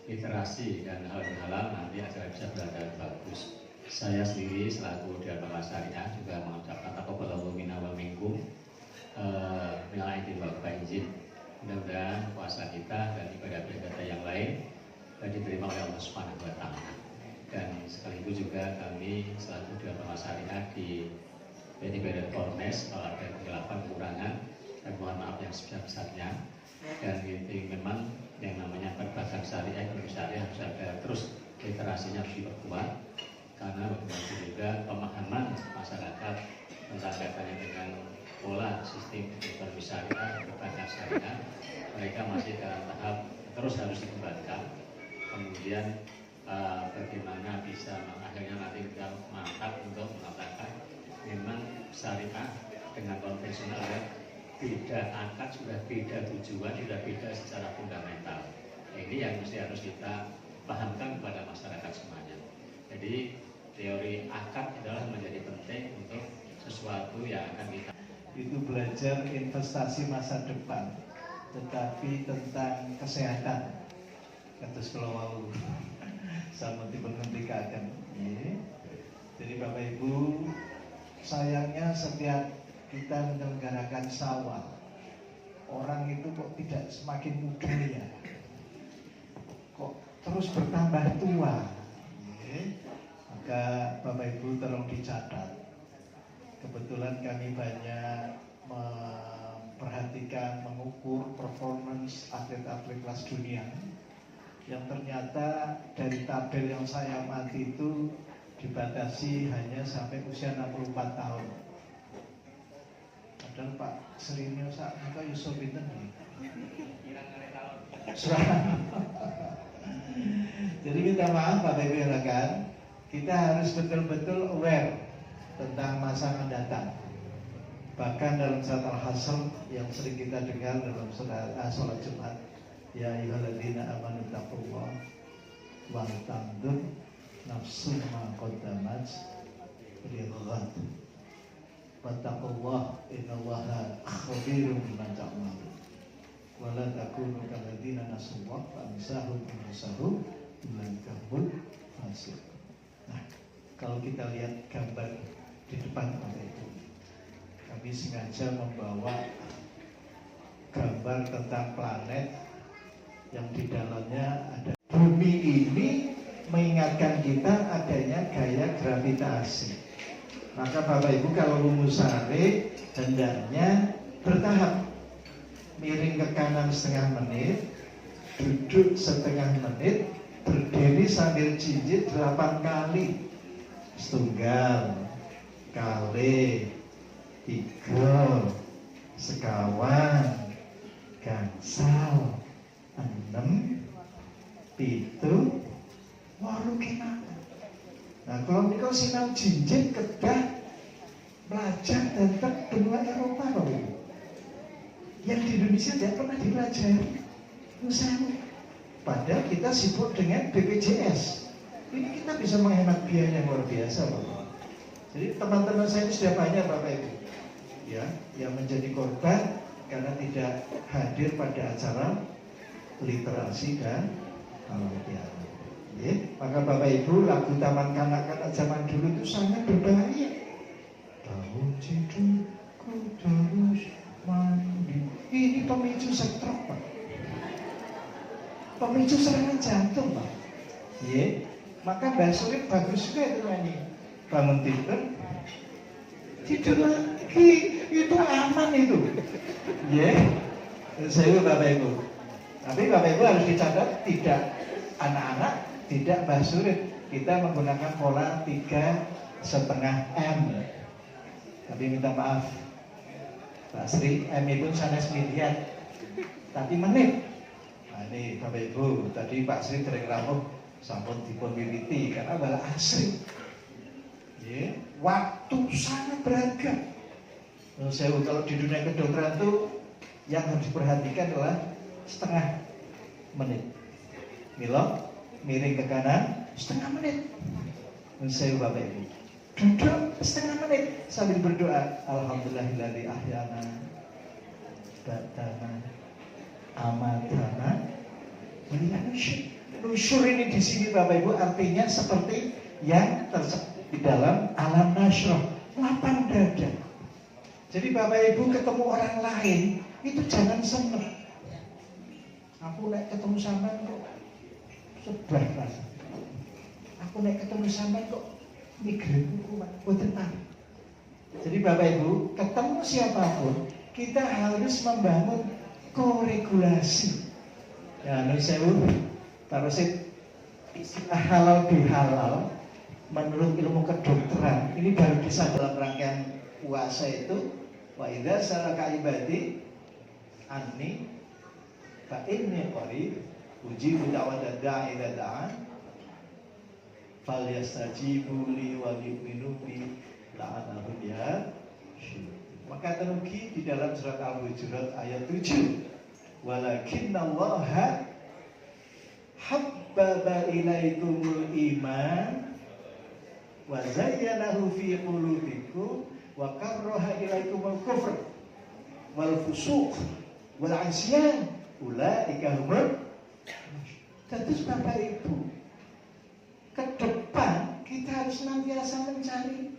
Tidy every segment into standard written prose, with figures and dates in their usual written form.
literasi dan halal nanti acara bisa berjalan bagus. Saya sendiri selaku Dewan Pengawas Syariah juga mengucapkan taqabbalallahu minna wa minkum minal aidin wal faizin. Mudah-mudahan puasa kita dan ibadah-ibadah yang lain diterima oleh Allah Subhanahu wa taala. Dan sekaligus juga kami selaku Dewan Pengawas Syariah di PT Badan Polres kalau ada kegelapan kekurangan dan mohon maaf yang sebesar-besarnya. Dan itu memang yang namanya perbankan syariah, ekonomi syariah harus ada terus literasinya harus diperkuat karena bagaimana juga pemahaman masyarakat tentang kaitannya dengan pola sistem ekonomi syariah, perbankan syariah mereka masih dalam tahap terus harus dikembangkan. Kemudian bagaimana bisa akhirnya nanti kita mantap untuk mengatakan memang syariah dengan konvensional beda akad, sudah beda tujuan, sudah beda secara fundamental. Ini yang mesti harus kita pahamkan kepada masyarakat semuanya. Jadi teori akad adalah menjadi penting untuk sesuatu yang akan kita itu belajar investasi masa depan, tetapi tentang kesehatan. Kados kula wau sampun dipun ngendikaken. Jadi Bapak Ibu, sayangnya setiap kita menyelenggarakan syawal, orang itu kok tidak semakin muda ya, kok terus bertambah tua. Maka Bapak Ibu tolong dicatat. Kebetulan kami banyak memperhatikan, mengukur performance atlet-atlet kelas dunia yang ternyata dari tabel yang saya amati itu dibatasi hanya sampai usia 64 tahun. Padahal Pak Serinyo saat itu Yusuf Binten jadi minta maaf Bapak Ibu yang rekan, kita harus betul-betul aware tentang masa mendatang. Bahkan dalam surat Al-Hasr yang sering kita dengar dalam sholat Jumat, ya ayyuhalladzina amanu taqullaha wa tanzur nafsum ma qaddamat lighad. Wattaqullah innallaha khabirum bima ta'malun. Wa la takunu kalladzina nasullah fa ansahum anfusahum ulaika humul fasiqun. Nah, kalau kita lihat gambar di depan Bapak Ibu, kami sengaja membawa gambar tentang planet yang di dalamnya ada bumi ini mengingatkan kita adanya gaya gravitasi. Maka Bapak Ibu kalau rumus sare hendaknya bertahap, miring ke kanan setengah menit, duduk setengah menit, berdiri sambil jinjit 8 kali, setunggal, kali, 3, sekawan, gangsal, 6, 7, 8 gimana? Nah, kalau mereka sinau jinjit kedah belajar tentang benua Eropa loh, yang di Indonesia tidak pernah dipelajari. Padahal kita sibuk dengan BPJS. Ini kita bisa menghemat biaya yang luar biasa loh. Jadi teman-teman saya ini sudah banyak Bapak Ibu, ya, yang menjadi korban karena tidak hadir pada acara literasi dan halal. Maka Bapak Ibu, lagu taman kanak-kanak zaman dulu itu sangat berbahaya. Tahun hidupku terus mandi. Ini pemicu stroke Pak, pemicu serangan jantung Pak. Maka Mbak Surit bagus juga itu nyanyi. Bangun tidur lagi, itu aman itu. Saya Bapak Ibu. Tapi Bapak Ibu harus dicatat, tidak anak-anak, tidak Mbak Surit, kita menggunakan pola 3,5 M. Tapi minta maaf Pak Sri, M itu sanes miliar, tapi menit. Nah ini Bapak Ibu, tadi Pak Sri sering rapuh sampun dipun wiwiti karena adalah asri. Waktu sangat berharga. Saya kalau di dunia kedokteran itu yang harus diperhatikan adalah setengah menit. Milo miring ke kanan setengah menit. Saya Bapak Ibu duduk setengah menit sambil berdoa, alhamdulillahilladzi ahyana ba'dama amatana wa ilaihi nusyur. nusyur ini di sini Bapak Ibu artinya seperti yang tersebut di dalam alam nasroh, lapang dada. Jadi Bapak Ibu ketemu orang lain itu jangan seneng. Aku nek ketemu sampean kok sebah rasa. Aku nek ketemu sampean kok migrainku kuat, boten paham. Jadi Bapak Ibu, ketemu siapapun kita harus membangun koregulasi. Ya, nun sewu, terus istilah halal bihalal menurut ilmu kedokteran ini baru bisa dalam rangkaian puasa itu wa idza salaka ibadi anni fa inni qarib ujibu da'watad da'i idza da'an falyastajibu li wa yu'minu bi la'anahum ya. Maka terugi di dalam surat Al-Hujurat ayat 7. Walakinnallaha habbaba ilaikumul iman wa zayyanahu fi qulubikum wa karraha ilaikumul kufr wal fusuq wal 'isyan ulaika humul. Jadi Bapak Ibu, ke depan kita harus senantiasa mencari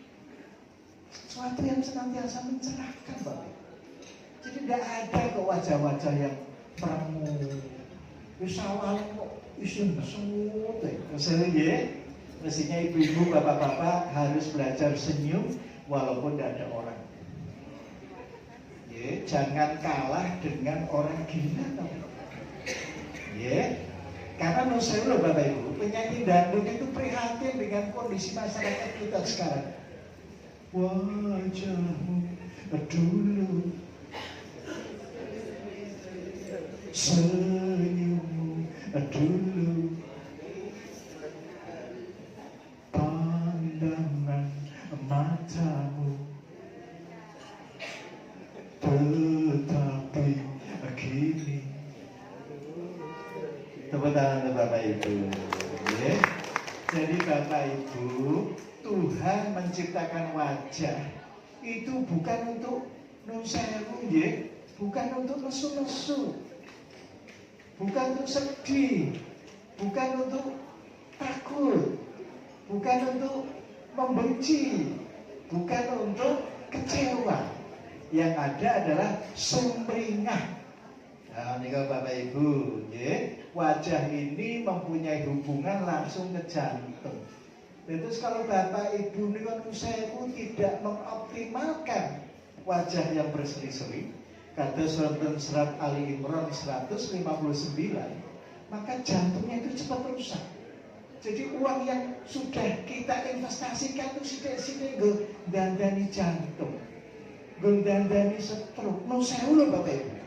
sesuatu yang senantiasa mencerahkan Bapak. Jadi tidak ada kok wajah-wajah yang pramu, wisawal kok isun semut. Mestinya ibu-ibu, bapak-bapak harus belajar senyum walaupun tidak ada orang. Jangan kalah dengan orang gila. Karena menurut saya loh Bapak Ibu, penyanyi dangdut itu prihatin dengan kondisi masyarakat kita sekarang. Wajahmu dulu, senyummu dulu, pandangan matamu, tetapi kini. Tepuk tangan Bapak Ibu. Jadi Bapak Ibu, Tuhan menciptakan wajah itu bukan untuk nun sewu, bukan untuk lesu-lesu, bukan untuk sedih, bukan untuk takut, bukan untuk membenci, bukan untuk kecewa. Yang ada adalah sumringah. Nah, ini Bapak Ibu, wajah ini mempunyai hubungan langsung ke jantung. Terus kalau Bapak Ibu niku sewu tidak mengoptimalkan wajah yang berseri-seri, kata surat Ali Imran 159, maka jantungnya itu cepat rusak. Jadi uang yang sudah kita investasikan itu sithik-sithik nggo dandani jantung, nggo dandani stroke. Nun sewu lho Bapak Ibu.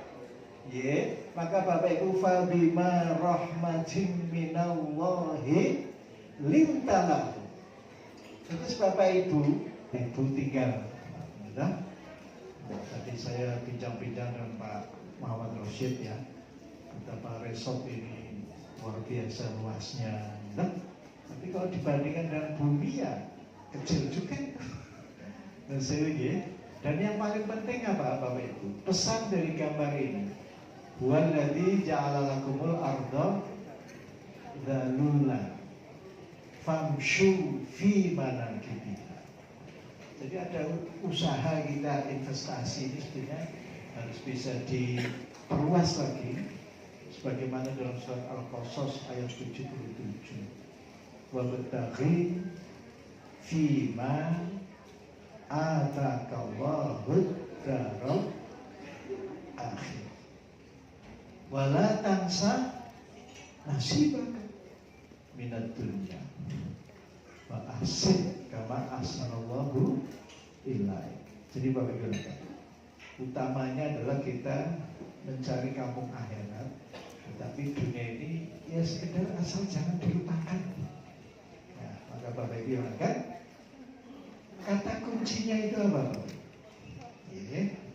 Maka Bapak Ibu, fa bima rahmatin minallahi lintalahu. Terus Bapak Ibu tinggal. Tadi saya bincang-bincang dengan Pak Muhammad Rosyid ya, betapa resort ini luar biasa luasnya. Tapi kalau dibandingkan dengan bumi ya kecil juga. Dan yang paling penting apa Bapak Ibu? Pesan dari gambar ini, huwallazi ja'ala lakumul arda dzalulan famshu fi manakibiha. Jadi ada usaha kita investasi ini sebenarnya harus bisa diperluas lagi, sebagaimana dalam surat Al-Qasas ayat 77. Wa battaghi fi ma atakallahu daral akhir. Wala tansa nasibaka minad dunya wa ahsin kama ahsanallahu ilaik. Jadi Bapak Ibu, utamanya adalah kita mencari kampung akhirat, tetapi dunia ini ya sekedar asal jangan dilupakan. Ya, maka Bapak Ibu kan kata kuncinya itu apa Bapak?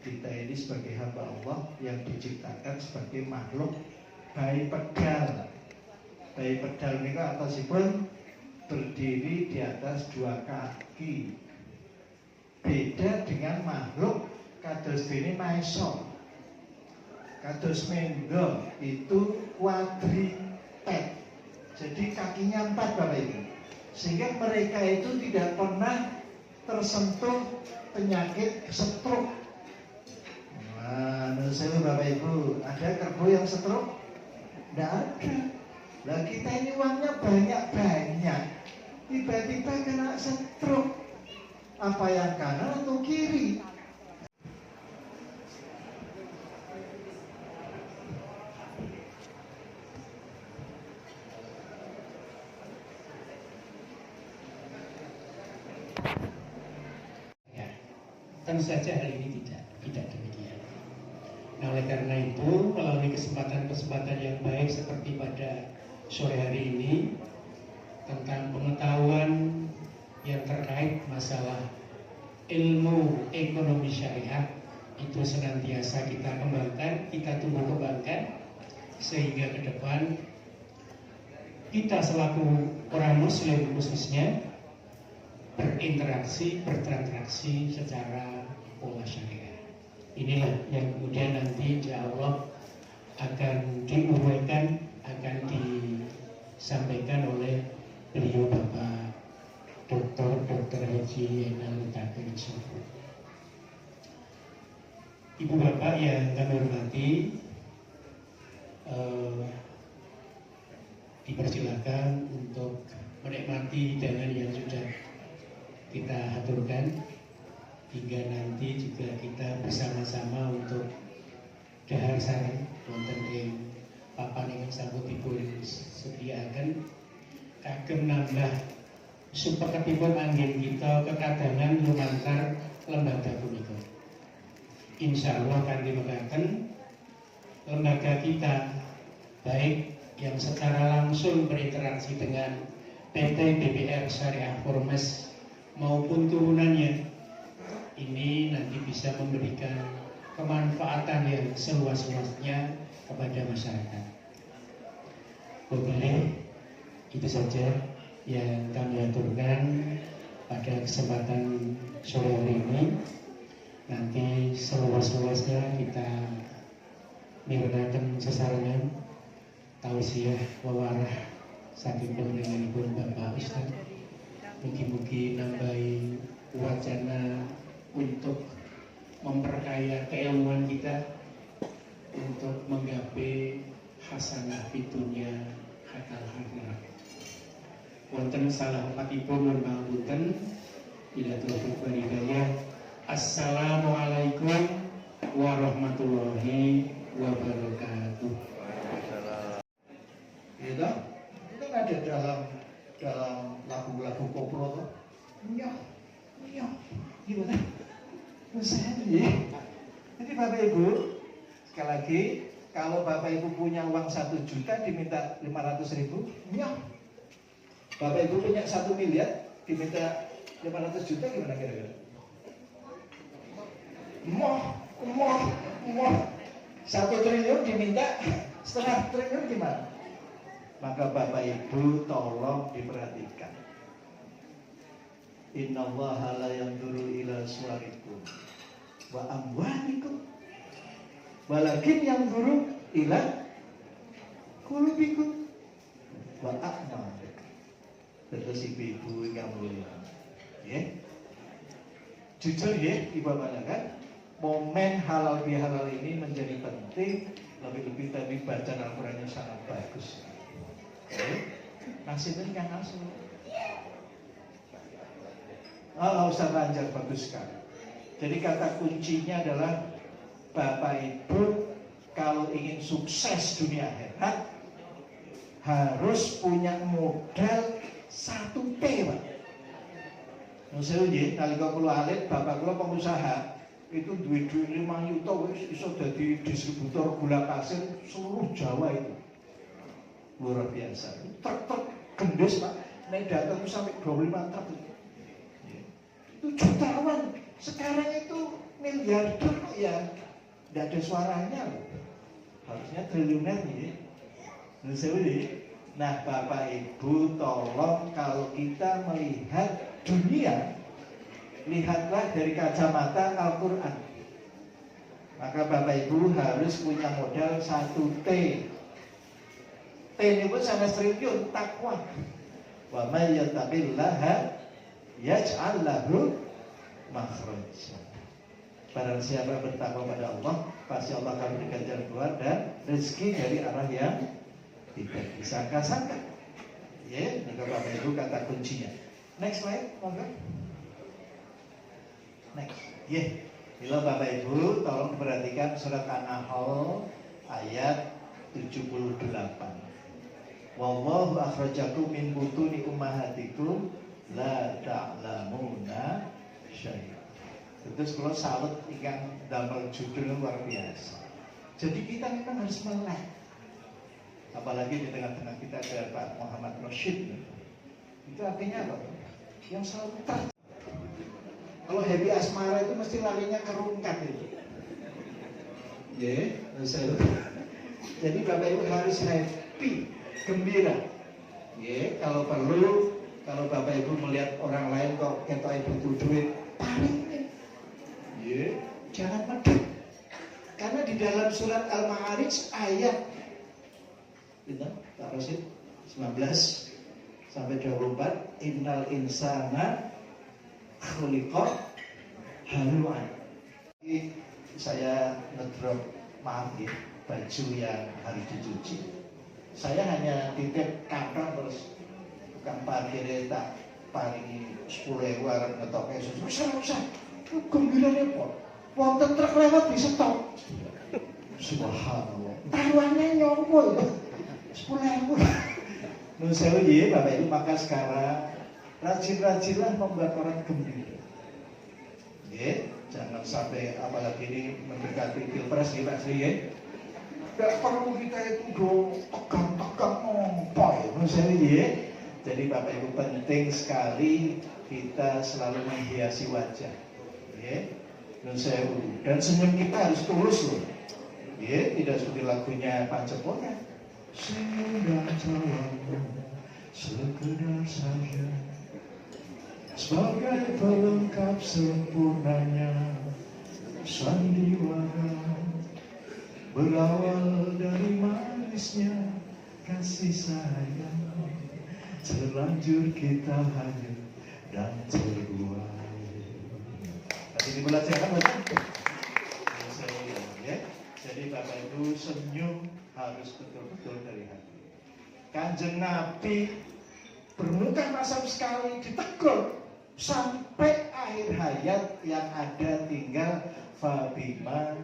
Kita ini sebagai hamba Allah yang diciptakan sebagai makhluk bayi pedal. Bayi pedal ini atasipun berdiri di atas dua kaki. Beda dengan makhluk kados dene maesor. Kados mendo itu quadriped. Jadi kakinya 4 Bapak Ibu. Sehingga mereka itu tidak pernah tersentuh penyakit stroke. Wah, menurut saya Bapak Ibu, ada kerbo yang stroke? Tidak ada. Lah kita ini uangnya banyak-banyak, tiba-tiba kena stroke. Apa yang kanan atau kiri? Tentu saja hal ini tidak demikian. Nah, oleh karena itu, melalui kesempatan-kesempatan yang baik seperti pada sore hari ini tentang pengetahuan yang terkait masalah ilmu ekonomi syariah itu senantiasa kita kembangkan, kita tumbuh kembangkan sehingga ke depan kita selaku orang muslim khususnya bertransaksi secara pola syariah. Inilah yang kemudian nanti insya Allah akan diuraikan, akan disampaikan oleh beliau Bapak Dr. Haji Yenal Mutakin. Ibu Bapak yang kami hormati, dipersilakan untuk menikmati hidangan yang sudah kita aturkan, hingga nanti juga kita bersama-sama untuk dahar sareng wonten ing papan ingkang sampun dipun sediaken kagem nambah supeketipun anggen kita kekadangan lumantar lembaga punika. Insyaallah kanthi mekaten lembaga kita baik yang secara langsung berinteraksi dengan PT BPR Syariah Formes maupun turunannya ini nanti bisa memberikan kemanfaatan yang seluas-luasnya kepada masyarakat. Boleh itu saja yang kami aturkan pada kesempatan sore hari ini. Nanti seluas-luasnya kita mirnaken sesarengan tausiah wawarah saking panjenenganipun Bapak Ustaz. Mugi-mugi nambahi wacana untuk memperkaya keilmuan kita untuk menggapai hasanah fitunya hakal akhirat. Wonten salah patipun nun pangapunten bila taufiq wal hidayah. Assalamualaikum warahmatullahi wabarakatuh. Gitu? Itu kan ada dalam lagu-lagu koplo tuh, nyok, gimana? Jadi Bapak Ibu, sekali lagi, kalau Bapak Ibu punya uang 1 juta diminta 500.000, nyok. Bapak Ibu punya 1 miliar diminta 500 juta, gimana kira-kira? Moh. 1 triliun diminta setengah triliun gimana? Maka Bapak Ibu tolong diperhatikan. Innallaha la yanzuru ila suwarikum wa amwalikum walakin yanzuru ila qulubikum wa a'malikum. Terus ibu-ibu yang mulia, ya. Jujur ya, Ibu Bapak kan, momen halal bihalal ini menjadi penting. Lebih-lebih tadi bacaan Al-Quran yang sangat bagus. Nasibnya kan langsung. Ustaz Lanjar bagus sekali. Jadi kata kuncinya adalah Bapak Ibu kalau ingin sukses dunia akhirat harus punya modal 1P, Pak. Maksudnya nggih, nalika kula alit bapak kula pengusaha itu duit-duit 5 juta wis iso dadi distributor gula pasir seluruh Jawa itu. Luar biasa. Truk-truk gendis Pak, naik datang sampai 25 truk itu jutawan. Sekarang itu miliarder kok ya, tidak ada suaranya loh. Harusnya triliuner ya. Nah Bapak Ibu tolong kalau kita melihat dunia, lihatlah dari kacamata Al-Quran. Maka Bapak Ibu harus punya modal 1T. T ini pun sama triliun takwa. Wa may yattaqillaha yaj'al lahu makhraja. Barang siapa bertakwa pada Allah, pasti Allah akan berikan jalan keluar dan rezeki dari arah yang tidak disangka-sangka. Ya, maka Bapak Ibu kata kuncinya. Next slide, monggo. Next. Ya. Bila Bapak Ibu tolong perhatikan surat An-Nahl ayat 78. Wallahu akhrajakum min butuni ummahatikum la ta'lamuna syai'a. Terus kalau salut ikan damel judul luar biasa. Jadi kita memang harus melek. Apalagi di tengah-tengah kita ada Pak Muhammad Rashid. Itu artinya apa? Yang selalu kalau happy asmara itu mesti larinya ke rungkat itu. Ya, jadi Bapak Ibu harus happy, gembira. Ya, kalau perlu, kalau Bapak Ibu melihat orang lain kok ketok butuh duit, palingin. Ya, jangan medit. Karena di dalam surat Al-Ma'arij ayat Pak Rasid 19 sampai 24, innal insana khuliqa halu'an. Saya ngedrop, maaf ya, baju yang harus dicuci. Saya hanya titip kantong terus tukang parkirnya tak paling 10.000 arep ngetoke susah. Gembirane kok. Wonten truk lewat bisa stop. Subhanallah. Taruhannya nyongko ya. 10.000. Nun sewu ya Bapak Ibu, maka sekarang rajin-rajinlah membuat orang gembira. Ya, jangan sampai apalagi ini mendekati pilpres ya Pak Sri ya. Tidak perlu kita itu tegang-tegang ngomong ya. Nun sewu ya. Jadi Bapak Ibu penting sekali kita selalu menghiasi wajah. Ya, nun sewu. Dan senyum kita harus tulus loh. Ya, tidak seperti lagunya Panceponya. Senyum dan tawamu sekedar saja sebagai pelengkap sempurnanya sandiwara, berawal dari manisnya kasih sayang, terlanjur kita hanyut dan terbuai. Tadi dibelajarkan betul? Ya. Jadi Bapak Ibu senyum harus betul-betul dari hati. Kanjeng Nabi bermuka masam sekali ditegur sampai akhir hayat yang ada tinggal fabima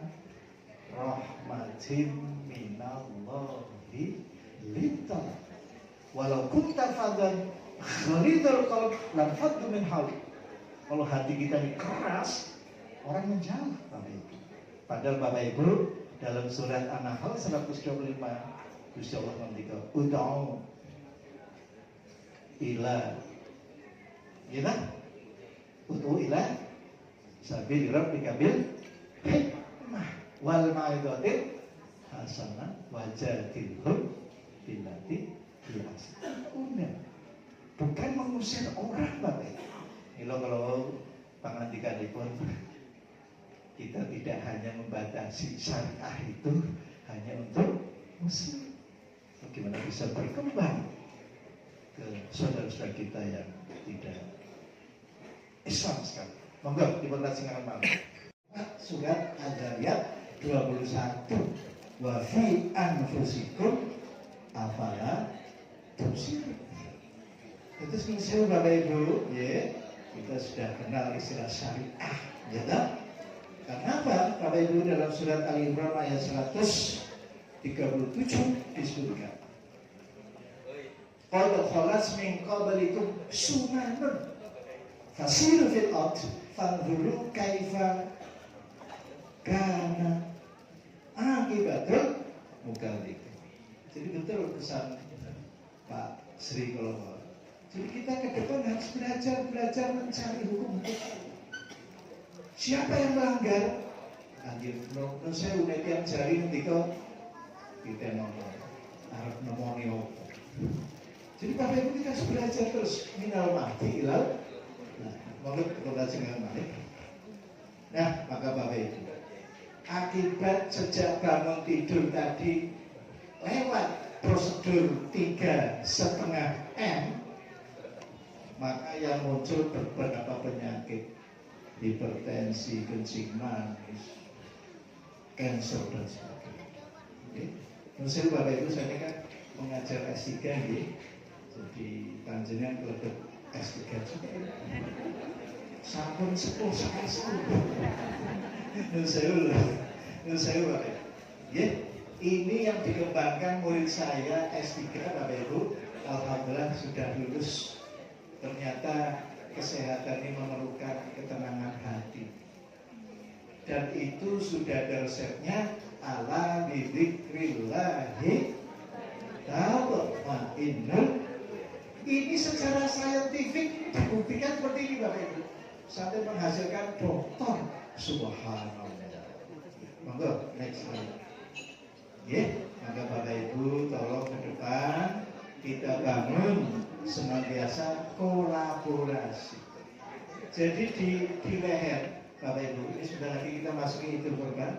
rahmatin minallahi linta walau kunta fadan ghalidul qalb lam faddu min hawlik. Kalau hati kita ini keras, orang menjauh Bapak Ibu. Padahal Bapak Ibu dalam surat An-Nahl 125 Gusti Allah ngendika ud'u ila sabil rabbika bil hikmah wal mau'izatil hasanah wajadilhum billati hiya ahsan. Bukan mengusir orang Bapak. Kalau pangandikanipun kita tidak hanya membatasi syariah itu hanya untuk muslim. Bagaimana bisa berkembang ke saudara-saudara kita yang tidak Islam sekali. Monggo diperhatikan malam. Surat Al-Zariyat 21. Wa fi anfusikum afala tubsirun. Itu semisal Bapak Ibu, ya, kita sudah kenal istilah syariah, ya tak? Kenapa Bapak Ibu dalam surat Al-Imran ayat 137 disebutkan qad khalas min qablikum sunanun fasiru fil ard fanzuru kaifa kana akibatul mukadzibin. Jadi betul pesan Pak Sri kalau jadi kita ke depan harus belajar mencari hukum. Siapa yang melanggar? Anjir, menurut saya udah tiap jari ketika kita nongol, harap nemoni opo. Jadi Bapak Ibu kita harus belajar terus minal mati ilal. Nah, menurut belajar dengan mati. Nah, maka Bapak Ibu, akibat sejak bangun tidur tadi lewat prosedur prosedur 3,5 M, maka yang muncul beberapa penyakit, hipertensi, kencing manis, kanker dan sebagainya. Oke. Maksud Bapak Ibu, saya ini kan mengajar S3 ya. Jadi panjenengan kelebet S3 juga. Sampun sepuh sekali. Menurut saya Bapak Ibu. Ya, ini yang dikembangkan murid saya S3 Bapak Ibu. Alhamdulillah sudah lulus. Ternyata kesehatan ini memerlukan ketenangan hati. Dan itu sudah ada resepnya, ala bidzikrillahi tatma'innul. Ini secara saintifik dibuktikan seperti ini Bapak Ibu. Sampai menghasilkan dokter. Subhanallah. Monggo next slide. Maka Bapak Ibu tolong ke depan kita bangun senantiasa kolaborasi. Jadi di leher Bapak Ibu, ini sudah lagi kita masuki Idul Kurban.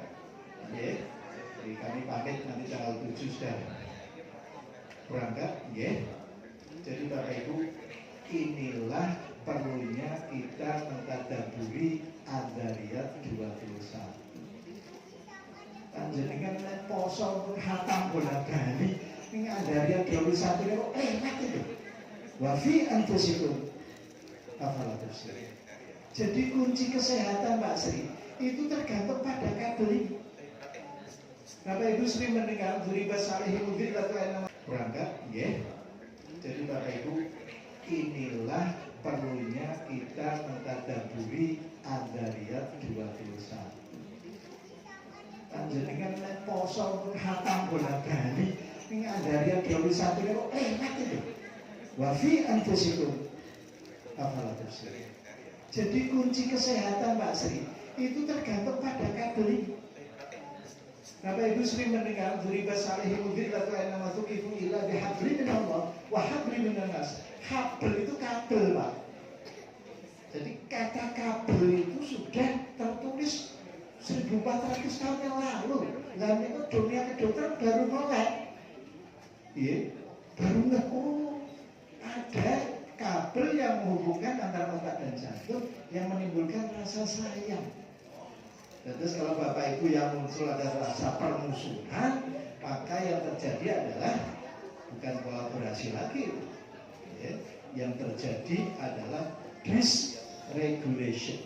Jadi kami pamit nanti tanggal 7 sudah berangkat. Jadi Bapak Ibu, inilah perlunya kita mentadaburi Adhariyat 21. Panjenengan poso pun hatam bolak-balik. Ini Adhariyat 21 ini kok enak itu. Wa fi anfusikum afala tubsirun. Jadi kunci kesehatan Pak Sri itu tergantung pada kabel ini. Bapak Ibu sering mendengar duriba salih mudin atau enak berangkat, Jadi Bapak Ibu, inilah perlunya kita mentadaburi Adhariyat 21. Panjenengan poso pun hatam bolak-balik. Ini Adhariyat 21 ini kok enak itu. Wa fi anfusikum afala tubsirun. Jadi kunci kesehatan Pak Sri itu tergantung pada kabel ini. Bapak Ibu sering mendengar duriba salih mudin atau enak tuqifu illa bihabli minallah wa habli minan nas. Habl itu kabel Pak. Jadi kata kabel itu sudah tertulis 1400 tahun yang lalu. Dan itu dunia kedokteran baru melek. Baru ada kabel yang menghubungkan antara otak dan jantung yang menimbulkan rasa sayang. Terus kalau Bapak Ibu yang muncul ada rasa permusuhan, maka yang terjadi adalah bukan kolaborasi lagi. Yang terjadi adalah dysregulation.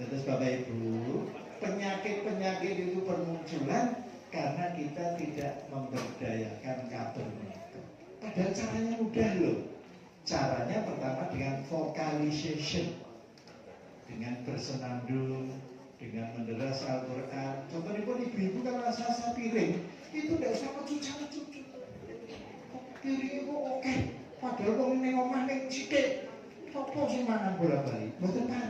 Terus Bapak Ibu, penyakit-penyakit itu bermunculan karena kita tidak memberdayakan kabel itu. Padahal caranya mudah loh. Caranya pertama dengan vocalization, dengan bersenandung, dengan menderas Al-Quran. Contohnya pun ibu-ibu kalau rasa piring itu tidak usah kecuca-kecuca. Piring itu oke. Padahal kalau ini ngomong yang sidik, apa sih mangan bola-balik? Betul Pak.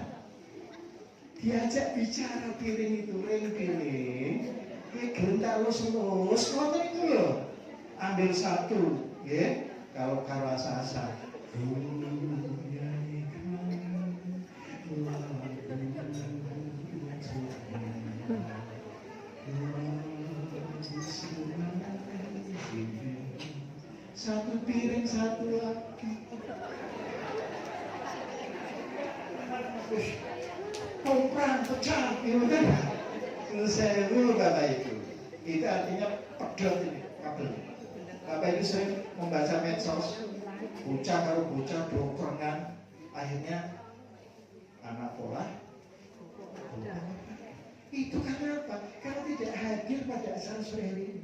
Diajak bicara piring itu, piring. Gelentar lus-lus, ngoten itu loh. Ambil satu, kalau rasa-rasa. Satu piring satu lagi. Komprang pecah, itu kan? Saya dulu Bapak Ibu. Itu artinya pedot ini kabel. Bapak Ibu sering membaca medsos, bocah kalau bocah dokteran, akhirnya anak pola. Itu karena apa? Karena tidak hadir pada asal ini.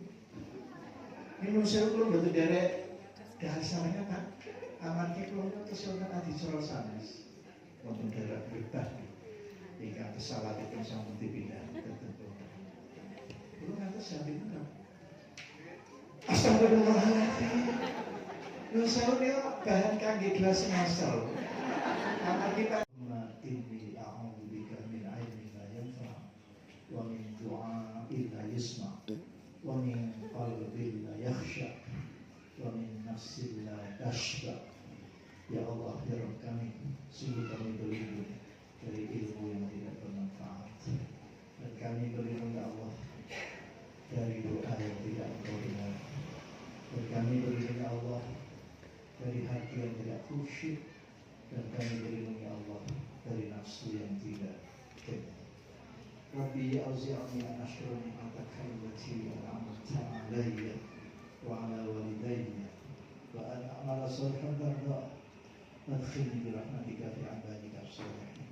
Ini saya belum betul derek dasarnya Pak. Amarnya kalau itu sudah tadi soal sanes, untuk daerah bebas hingga pesawat itu sama dipindah. Belum ada sampai enggak. Astagfirullahaladzim. Lu saya bahan kaki 2 semester. Anak kita ini a'udzubika min ilmin la yanfa' wa min du'a'in la yasma' wa min qalbin la yakhsha wa min nafsin la tashba. Ya Allah, ya Rabb kami, sungguh kami berlindung dari ilmu yang tidak bermanfaat, dan kami berlindung ya Allah dari doa yang tidak Engkau dengar, dan kami إلي وعلى والدي وأن أعمل صالحا ترضاه وادخلني برحمتك في عبادك الصالحين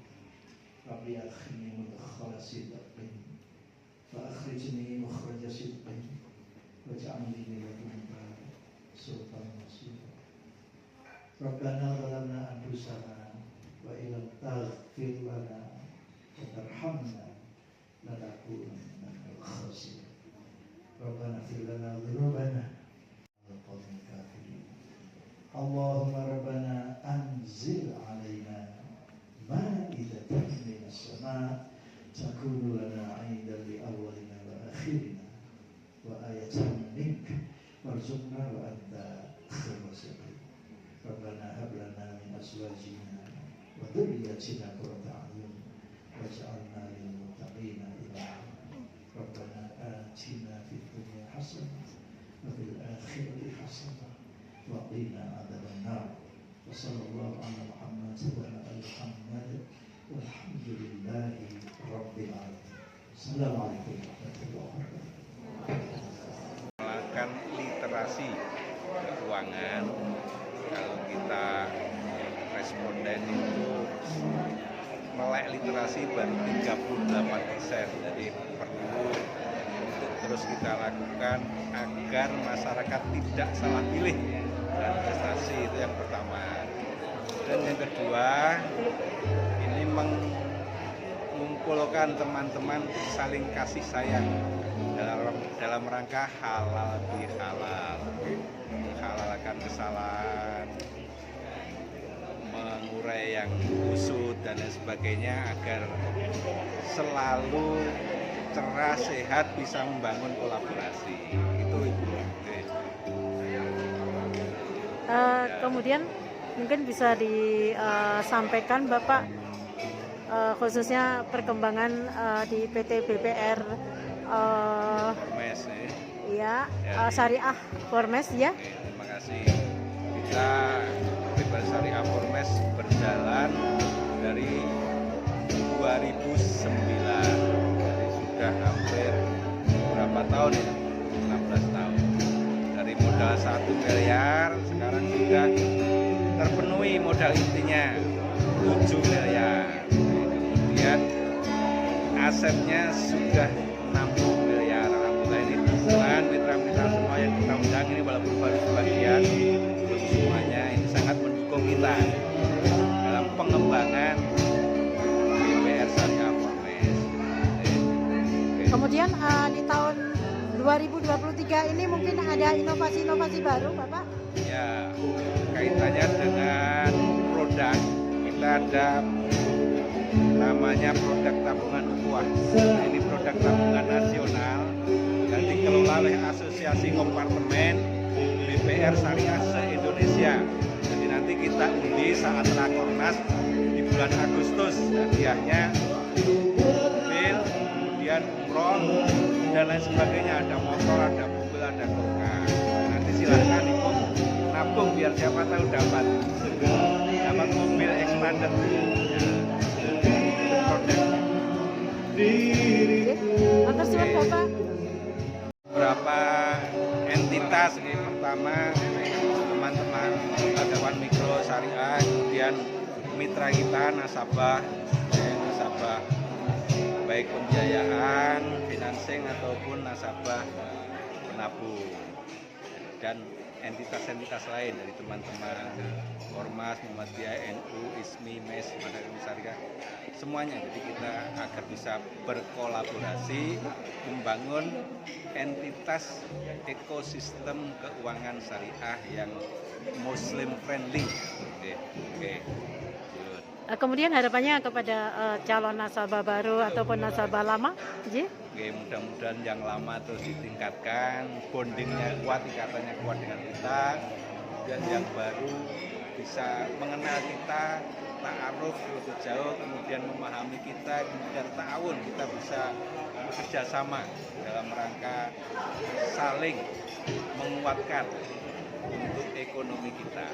ربي أدخلني مدخل صدق وأخرجني مخرج صدق واجعلني من لدنك سلطانا نصيرا ربنا ظلمنا أنفسنا وإن لم تغفر لنا وترحمنا لنكونن من الخاسرين ربنا اغفر لنا ذنوبنا القوم الكافرين اللهم ربنا أنزل علينا مائدة من السماء تكون لنا عيدا لأولنا وآخرنا وآية منك وارزقنا وأنت خير الرازقين ربنا هب لنا من أزواجنا وذرياتنا قرة أعين واجعلنا للمتقين إماما ربنا آتنا في الدنيا حسنة وفي الآخرة حسنة وقنا عذاب النار وصلى الله على محمد وعلى آل محمد والحمد لله رب العالمين. السلام عليكم ورحمة الله وبركاته. Melakukan literasi keuangan, kalau kita responden itu melek literasi baru 38%, jadi perlu untuk terus kita lakukan agar masyarakat tidak salah pilih dan investasi, itu yang pertama. Dan yang kedua, ini mengumpulkan teman-teman saling kasih sayang dalam rangka halal bihalal, menghalalkan kesalahan, mengurai yang kusut dan lain sebagainya agar selalu cerah, sehat, bisa membangun kolaborasi. Itu Ibu. Kemudian mungkin bisa disampaikan Bapak khususnya perkembangan di PT BPR Formes, ya, Syariah Formes ya. Oke, terima kasih. Kita BPR Syariah Formes berjalan dari 2009, jadi sudah hampir berapa tahun ya? 16 tahun. Dari modal 1 miliar sekarang sudah terpenuhi modal intinya 7 miliar. Kemudian asetnya sudah 60 miliar. Alhamdulillah, ini dukungan mitra-mitra semua yang kita undang ini, walaupun baru sebagian, belum semuanya, ini sangat mendukung kita dalam pengembangan BPR Syariah Formes. Kemudian di tahun 2023 ini mungkin ada inovasi-inovasi baru Bapak? Ya, kaitannya dengan produk, kita ada namanya produk tabungan ukhuwah. Nah, ini produk tabungan nasional yang dikelola oleh Asosiasi Kompartemen BPR Syariah se-Indonesia. Jadi nanti kita undi saat Rakornas di bulan Agustus. Hadiahnya mobil, kemudian umroh dan lain sebagainya. Ada motor, ada mobil, ada kulkas. Nanti silahkan Ibu nabung biar siapa tahu dapat mobil expander. Atas surat Bapak. Beberapa entitas, ini pertama teman-teman lembaga mikro syariah, kemudian mitra kita nasabah baik pembiayaan, financing ataupun nasabah penabung, dan entitas-entitas lain dari teman-teman Ormas, Muhammadiyah, NU, ISMI, MES, Masyarakat Syariah, semuanya. Jadi kita agar bisa berkolaborasi membangun entitas ekosistem keuangan syariah yang Muslim friendly. Oke. Kemudian harapannya kepada calon nasabah baru ataupun nasabah lama, Ji? Oke, mudah-mudahan yang lama terus ditingkatkan, bondingnya kuat, ikatannya kuat dengan kita, dan yang baru bisa mengenal kita, ta'aruf lebih jauh, kemudian memahami kita, kemudian ta'awun, kita bisa bekerja sama dalam rangka saling menguatkan untuk ekonomi kita.